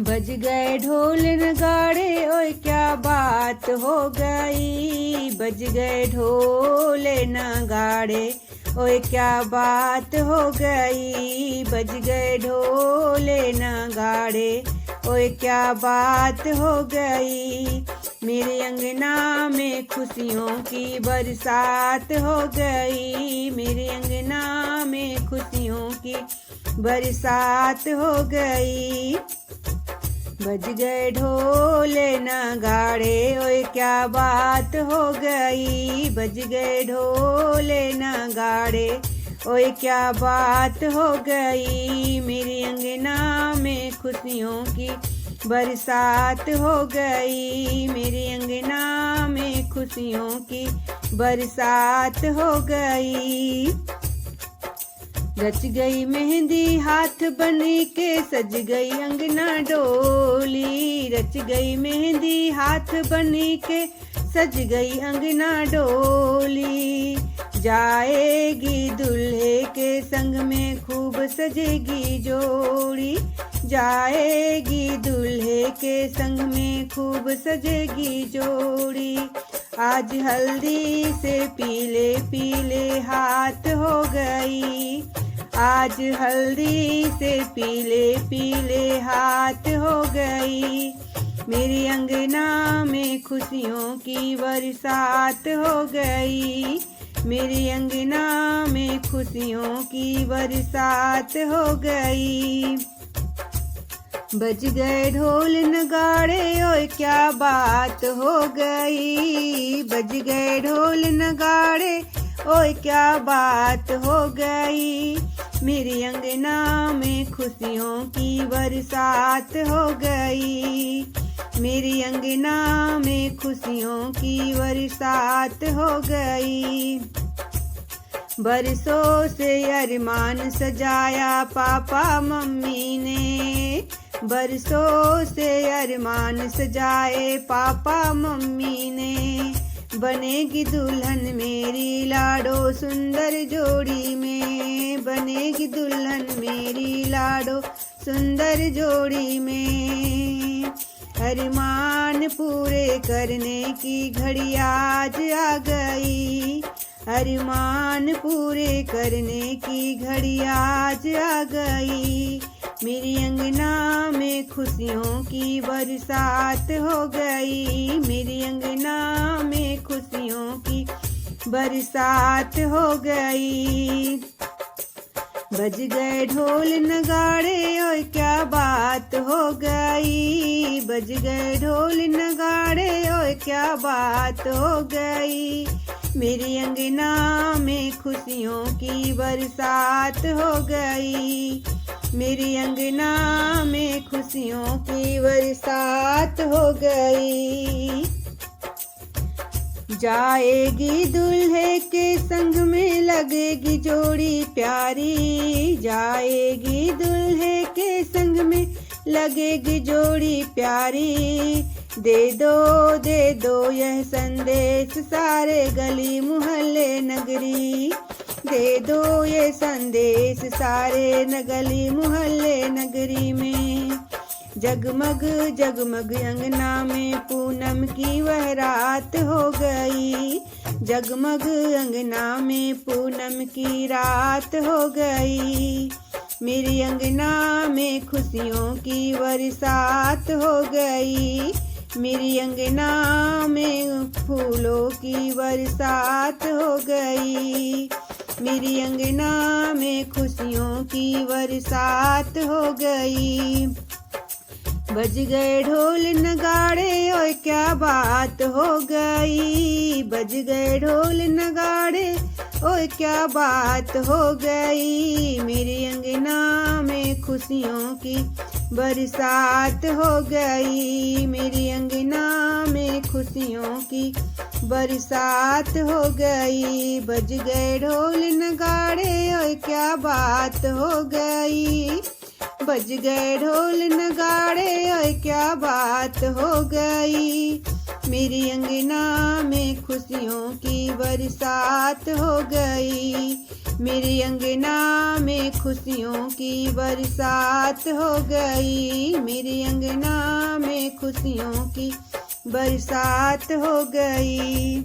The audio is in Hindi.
बज गए ढोल नगाड़े, ओए क्या बात हो गई। बज गए ढोल नगाड़े, ओए क्या बात हो गई। बज गए ढोल नगाड़े, ओए क्या बात हो गई। मेरे अंगना में खुशियों की बरसात हो गई। मेरे अंगना में खुशियों की बरसात हो गई। बज गए ढोल नगाड़े, ओए क्या बात हो गई। बज गए ढोल नगाड़े, ओए क्या बात हो गई। मेरी अंगना में खुशियों की बरसात हो गई। मेरी अंगना में खुशियों की बरसात हो गई। रच गई मेहंदी हाथ बनी के, सज गई अंगना डोली। रच गई मेहंदी हाथ बनी के, सज गई अंगना डोली। जाएगी दूल्हे के संग में खूब सजेगी जोड़ी। जाएगी दूल्हे के संग में खूब सजेगी जोड़ी। आज हल्दी से पीले पीले हाथ हो गई। आज हल्दी से पीले पीले हाथ हो गई। मेरी अंगना में खुशियों की बरसात हो गई। मेरी अंगना में खुशियों की बरसात हो गई। बज गए ढोल नगाड़े, ओए क्या बात हो गई। बज गए ढोल नगाड़े, ओए क्या बात हो गई। मेरी अंगना में खुशियों की बरसात हो गई। मेरी अंगना में खुशियों की बरसात हो गई। बरसों से अरमान सजाया पापा मम्मी ने। बरसों से अरमान सजाए पापा मम्मी ने। बनेगी दुल्हन मेरी लाडो सुंदर जोड़ी में। बनेगी दुल्हन मेरी लाडो सुंदर जोड़ी में। अरमान पूरे करने की घड़ी आज आ गई। अरमान पूरे करने की घड़ी आज आ गई। मेरी अंगना में खुशियों की बरसात हो गई। मेरी अंगना में खुशियों की बरसात हो गई। बज गए ढोल नगाड़े, ओए क्या बात हो गई। बज गए ढोल नगाड़े, ओए क्या बात हो गई। मेरी अंगना में खुशियों की बरसात हो गई। मेरी अंगना में खुशियों की बरसात हो गई। जाएगी दूल्हे के संग में लगेगी जोड़ी प्यारी। जाएगी दूल्हे के संग में लगेगी जोड़ी प्यारी। दे दो यह संदेश सारे गली मोहल्ले नगरी। दे दो ये संदेश सारे गली मोहल्ले नगरी में। जगमग जगमग अंगना में पूनम की वह रात हो गई। जगमग अंगना में पूनम की रात हो गई। मेरी अंगना में खुशियों की बरसात हो गई। मेरी अंगना में फूलों की बरसात हो गई। मेरी अंगना में खुशियों की बरसात हो गई। बज गए ढोल नगाड़े, ओए क्या बात हो गई। बज गए ढोल नगाड़े, ओए क्या बात हो गई। मेरी अंगना में खुशियों की बरसात हो गई। मेरी अंगना में खुशियों की बरसात हो गई। बज गए ढोल नगाड़े, ओए क्या बात हो गई। बज गए ढोल नगाड़े, ओए क्या बात हो गई। मेरी अंगना में खुशियों की बरसात हो गई। मेरे अंगना में खुशियों की बरसात हो गई, मेरे अंगना में खुशियों की बरसात हो गई।